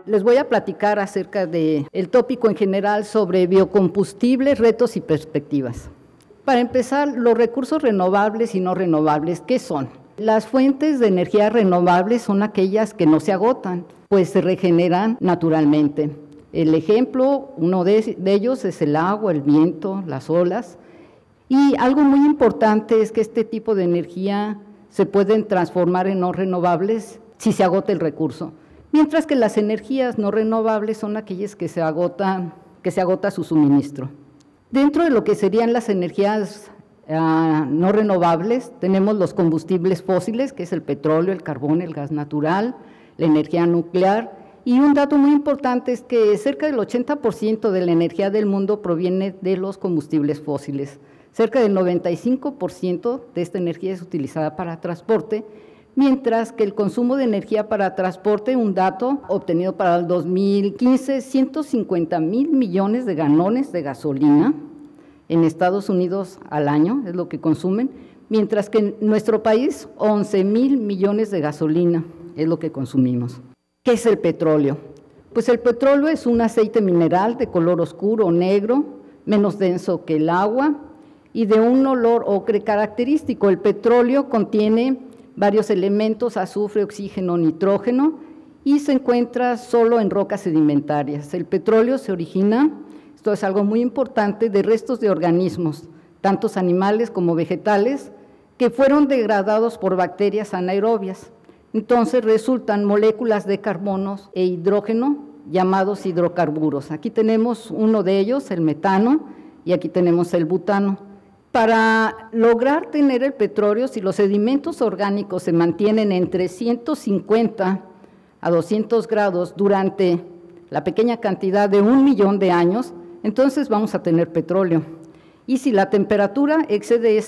Les voy a platicar acerca del tópico en general sobre biocombustibles, retos y perspectivas. Para empezar, los recursos renovables y no renovables, ¿qué son? Las fuentes de energía renovables son aquellas que no se agotan, pues se regeneran naturalmente. El ejemplo, uno de ellos es el agua, el viento, las olas. Y algo muy importante es que este tipo de energía se pueden transformar en no renovables si se agota el recurso, mientras que las energías no renovables son aquellas que se agota su suministro. Dentro de lo que serían las energías no renovables, tenemos los combustibles fósiles, que es el petróleo, el carbón, el gas natural, la energía nuclear, y un dato muy importante es que cerca del 80% de la energía del mundo proviene de los combustibles fósiles. Cerca del 95% de esta energía es utilizada para transporte, mientras que el consumo de energía para transporte, un dato obtenido para el 2015, 150,000 millones de galones de gasolina en Estados Unidos al año, es lo que consumen, mientras que en nuestro país 11,000 millones de gasolina es lo que consumimos. ¿Qué es el petróleo? Pues el petróleo es un aceite mineral de color oscuro o negro, menos denso que el agua y de un olor ocre característico. El petróleo contiene varios elementos, azufre, oxígeno, nitrógeno, y se encuentra solo en rocas sedimentarias. El petróleo se origina, esto es algo muy importante, de restos de organismos, tantos animales como vegetales, que fueron degradados por bacterias anaerobias. Entonces resultan moléculas de carbonos e hidrógeno llamados hidrocarburos. Aquí tenemos uno de ellos, el metano, y aquí tenemos el butano. Para lograr tener el petróleo, si los sedimentos orgánicos se mantienen entre 150 a 200 grados durante la pequeña cantidad de 1 millón de años, entonces vamos a tener petróleo. Y si la temperatura excede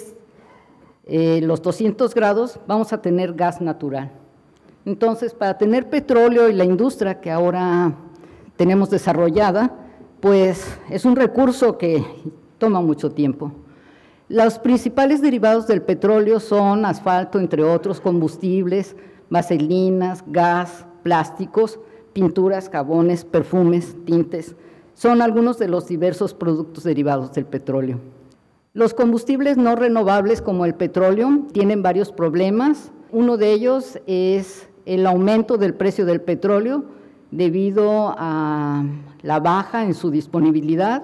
los 200 grados, vamos a tener gas natural. Entonces, para tener petróleo y la industria que ahora tenemos desarrollada, pues es un recurso que toma mucho tiempo. Los principales derivados del petróleo son asfalto, entre otros, combustibles, vaselinas, gas, plásticos, pinturas, jabones, perfumes, tintes. Son algunos de los diversos productos derivados del petróleo. Los combustibles no renovables como el petróleo tienen varios problemas. Uno de ellos es el aumento del precio del petróleo debido a la baja en su disponibilidad.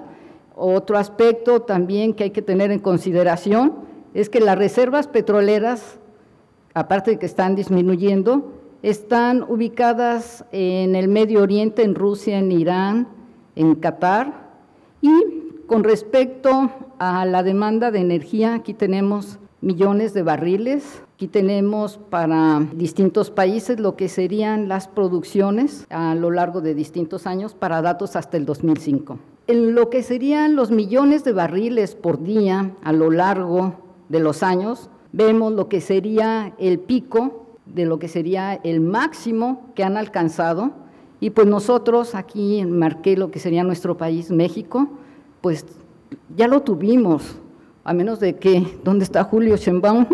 Otro aspecto también que hay que tener en consideración es que las reservas petroleras, aparte de que están disminuyendo, están ubicadas en el Medio Oriente, en Rusia, en Irán, en Qatar. Y con respecto a la demanda de energía, aquí tenemos millones de barriles. Aquí tenemos para distintos países lo que serían las producciones a lo largo de distintos años para datos hasta el 2005. En lo que serían los millones de barriles por día a lo largo de los años, vemos lo que sería el pico de lo que sería el máximo que han alcanzado, y pues nosotros aquí marqué lo que sería nuestro país, México, pues ya lo tuvimos, a menos de que, ¿dónde está Julio Sheinbaum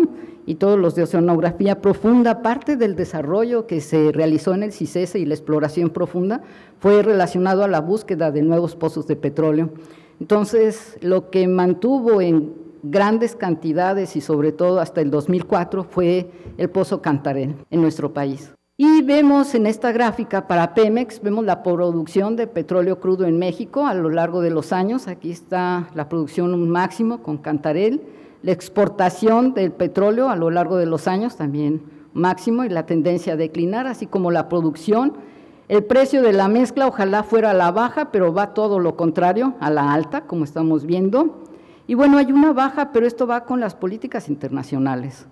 y todos los de oceanografía profunda? Parte del desarrollo que se realizó en el CICESE y la exploración profunda fue relacionado a la búsqueda de nuevos pozos de petróleo. Entonces, lo que mantuvo en grandes cantidades y sobre todo hasta el 2004 fue el pozo Cantarell en nuestro país. Y vemos en esta gráfica para Pemex, vemos la producción de petróleo crudo en México a lo largo de los años. Aquí está la producción máximo con Cantarell, la exportación del petróleo a lo largo de los años también máximo y la tendencia a declinar, así como la producción. El precio de la mezcla ojalá fuera a la baja, pero va todo lo contrario, a la alta, como estamos viendo. Y bueno, hay una baja, pero esto va con las políticas internacionales.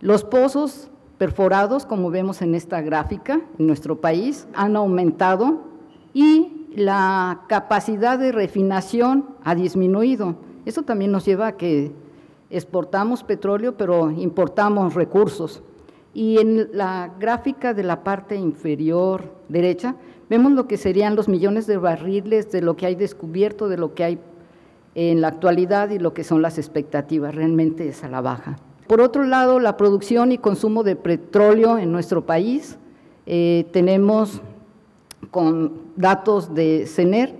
Los pozos perforados, como vemos en esta gráfica, en nuestro país, han aumentado y la capacidad de refinación ha disminuido. Eso también nos lleva a que exportamos petróleo, pero importamos recursos. Y en la gráfica de la parte inferior derecha, vemos lo que serían los millones de barriles de lo que hay descubierto, de lo que hay en la actualidad y lo que son las expectativas, realmente es a la baja. Por otro lado, la producción y consumo de petróleo en nuestro país, tenemos con datos de CENER,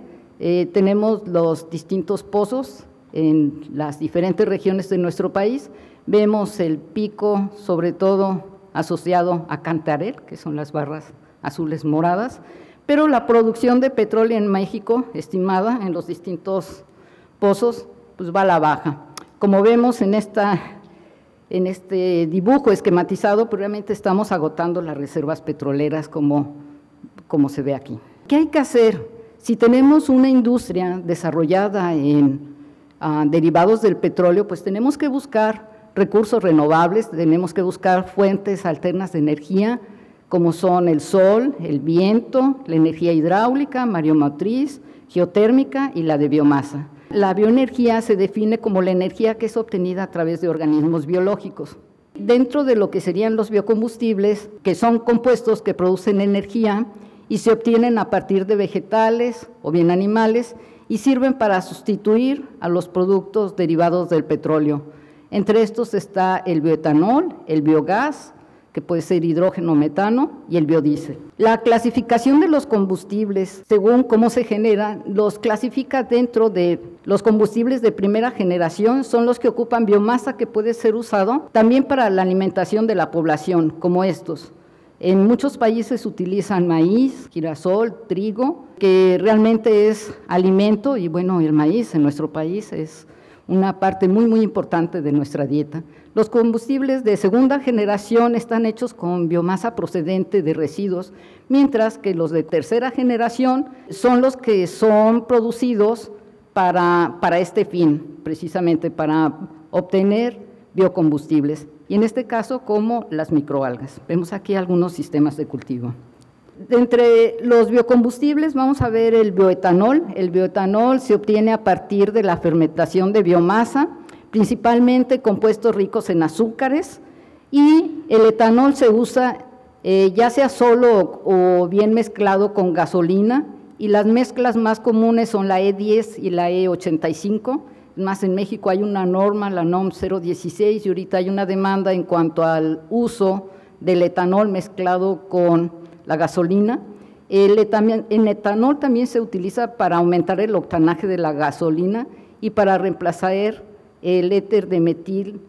tenemos los distintos pozos en las diferentes regiones de nuestro país. Vemos el pico, sobre todo asociado a Cantarell, que son las barras azules moradas, pero la producción de petróleo en México, estimada en los distintos pozos, pues va a la baja. Como vemos en este dibujo esquematizado, pues realmente estamos agotando las reservas petroleras como se ve aquí. ¿Qué hay que hacer? Si tenemos una industria desarrollada en derivados del petróleo, pues tenemos que buscar recursos renovables, tenemos que buscar fuentes alternas de energía, como son el sol, el viento, la energía hidráulica, mareomotriz, geotérmica y la de biomasa. La bioenergía se define como la energía que es obtenida a través de organismos biológicos. Dentro de lo que serían los biocombustibles, que son compuestos que producen energía y se obtienen a partir de vegetales o bien animales y sirven para sustituir a los productos derivados del petróleo. Entre estos está el bioetanol, el biogás, que puede ser hidrógeno o metano, y el biodiesel. La clasificación de los combustibles, según cómo se generan, los clasifica dentro de los combustibles de primera generación, son los que ocupan biomasa que puede ser usado también para la alimentación de la población, como estos. En muchos países utilizan maíz, girasol, trigo, que realmente es alimento, y bueno, el maíz en nuestro país es una parte muy importante de nuestra dieta. Los combustibles de segunda generación están hechos con biomasa procedente de residuos, mientras que los de tercera generación son los que son producidos para este fin, precisamente para obtener biocombustibles, y en este caso como las microalgas. Vemos aquí algunos sistemas de cultivo. Entre los biocombustibles vamos a ver el bioetanol. El bioetanol se obtiene a partir de la fermentación de biomasa, principalmente compuestos ricos en azúcares, y el etanol se usa ya sea solo o bien mezclado con gasolina, y las mezclas más comunes son la E10 y la E85. Más en México hay una norma, la NOM 016, y ahorita hay una demanda en cuanto al uso del etanol mezclado con la gasolina. El etanol también se utiliza para aumentar el octanaje de la gasolina y para reemplazar el éter de metil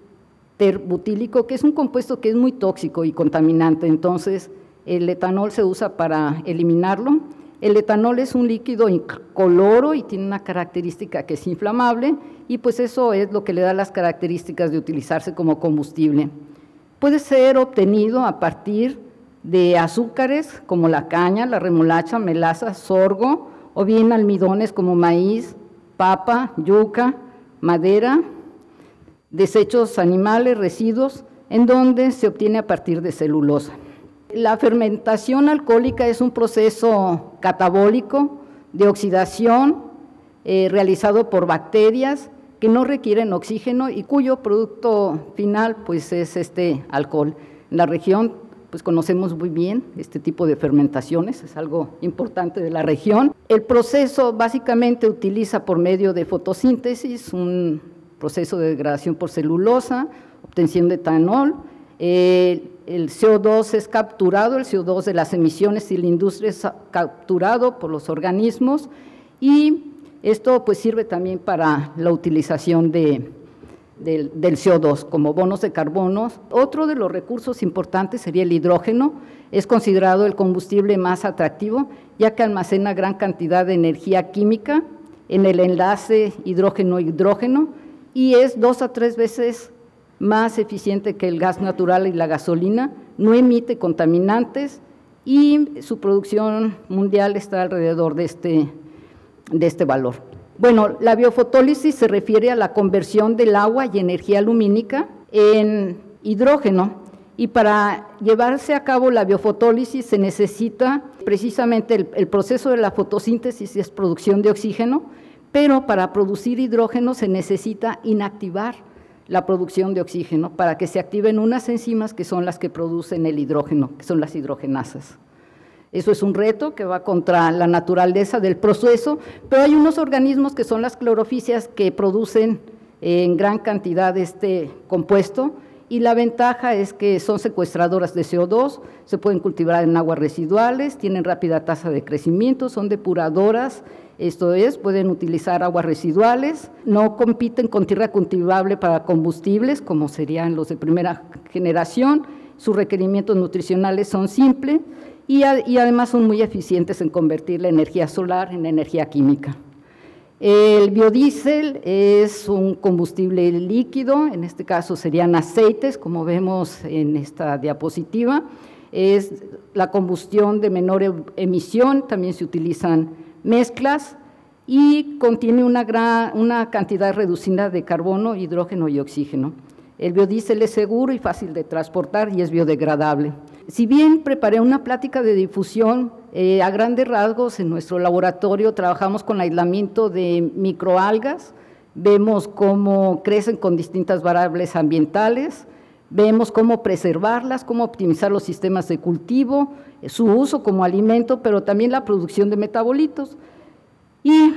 terbutílico, que es un compuesto que es muy tóxico y contaminante. Entonces, el etanol se usa para eliminarlo. El etanol es un líquido incoloro y tiene una característica que es inflamable, y pues eso es lo que le da las características de utilizarse como combustible. Puede ser obtenido a partir de azúcares como la caña, la remolacha, melaza, sorgo, o bien almidones como maíz, papa, yuca, madera, desechos animales, residuos, en donde se obtiene a partir de celulosa. La fermentación alcohólica es un proceso catabólico de oxidación realizado por bacterias que no requieren oxígeno y cuyo producto final pues es este alcohol. En la región pues conocemos muy bien este tipo de fermentaciones, es algo importante de la región. El proceso básicamente utiliza por medio de fotosíntesis un proceso de degradación por celulosa, obtención de etanol. El CO2 es capturado, el CO2 de las emisiones y la industria es capturado por los organismos, y esto pues sirve también para la utilización del CO2 como bonos de carbono. Otro de los recursos importantes sería el hidrógeno. Es considerado el combustible más atractivo, ya que almacena gran cantidad de energía química en el enlace hidrógeno-hidrógeno y es 2 a 3 veces más eficiente que el gas natural y la gasolina, no emite contaminantes y su producción mundial está alrededor de este valor. Bueno, la biofotólisis se refiere a la conversión del agua y energía lumínica en hidrógeno, y para llevarse a cabo la biofotólisis se necesita precisamente el proceso de la fotosíntesis, es producción de oxígeno, pero para producir hidrógeno se necesita inactivar la producción de oxígeno para que se activen unas enzimas que son las que producen el hidrógeno, que son las hidrogenasas. Eso es un reto que va contra la naturaleza del proceso, pero hay unos organismos que son las clorofíceas que producen en gran cantidad este compuesto, y la ventaja es que son secuestradoras de CO2, se pueden cultivar en aguas residuales, tienen rápida tasa de crecimiento, son depuradoras, esto es, pueden utilizar aguas residuales, no compiten con tierra cultivable para combustibles, como serían los de primera generación, sus requerimientos nutricionales son simples y además son muy eficientes en convertir la energía solar en energía química. El biodiesel es un combustible líquido, en este caso serían aceites, como vemos en esta diapositiva, es la combustión de menor emisión, también se utilizan mezclas y contiene una cantidad reducida de carbono, hidrógeno y oxígeno. El biodiesel es seguro y fácil de transportar y es biodegradable. Si bien preparé una plática de difusión, a grandes rasgos en nuestro laboratorio trabajamos con aislamiento de microalgas, vemos cómo crecen con distintas variables ambientales, vemos cómo preservarlas, cómo optimizar los sistemas de cultivo, su uso como alimento, pero también la producción de metabolitos. Y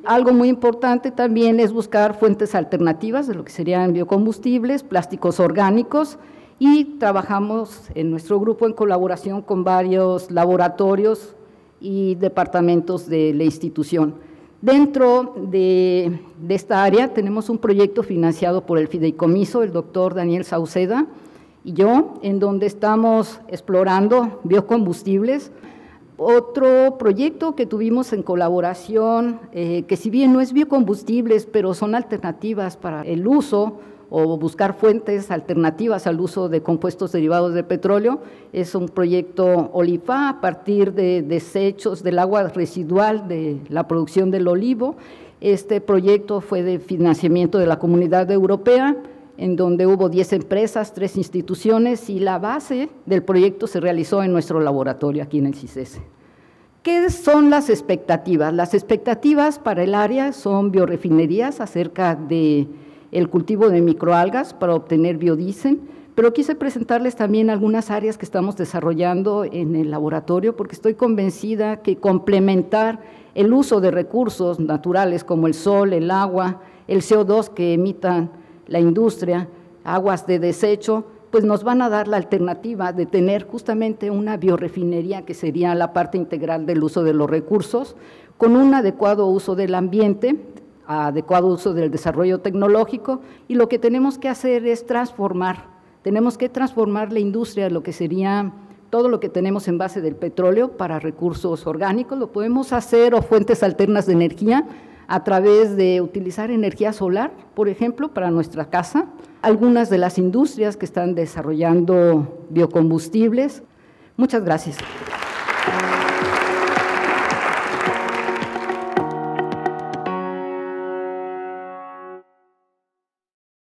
algo muy importante también es buscar fuentes alternativas de lo que serían biocombustibles, plásticos orgánicos, y trabajamos en nuestro grupo en colaboración con varios laboratorios y departamentos de la institución. Dentro de esta área tenemos un proyecto financiado por el fideicomiso, el doctor Daniel Sauceda y yo, en donde estamos explorando biocombustibles. Otro proyecto que tuvimos en colaboración, que si bien no es biocombustibles, pero son alternativas para el uso o buscar fuentes alternativas al uso de compuestos derivados de petróleo, es un proyecto OLIFA a partir de desechos del agua residual de la producción del olivo. Este proyecto fue de financiamiento de la Comunidad Europea, en donde hubo 10 empresas, 3 instituciones, y la base del proyecto se realizó en nuestro laboratorio aquí en el CICESE. ¿Qué son las expectativas? Las expectativas para el área son biorefinerías acerca de el cultivo de microalgas para obtener biodiesel, pero quise presentarles también algunas áreas que estamos desarrollando en el laboratorio, porque estoy convencida que complementar el uso de recursos naturales como el sol, el agua, el CO2 que emitan la industria, aguas de desecho, pues nos van a dar la alternativa de tener justamente una biorefinería que sería la parte integral del uso de los recursos, con un adecuado uso del ambiente, adecuado uso del desarrollo tecnológico, y lo que tenemos que hacer es tenemos que transformar la industria de lo que sería todo lo que tenemos en base del petróleo para recursos orgánicos, lo podemos hacer o fuentes alternas de energía a través de utilizar energía solar, por ejemplo, para nuestra casa, algunas de las industrias que están desarrollando biocombustibles. Muchas gracias.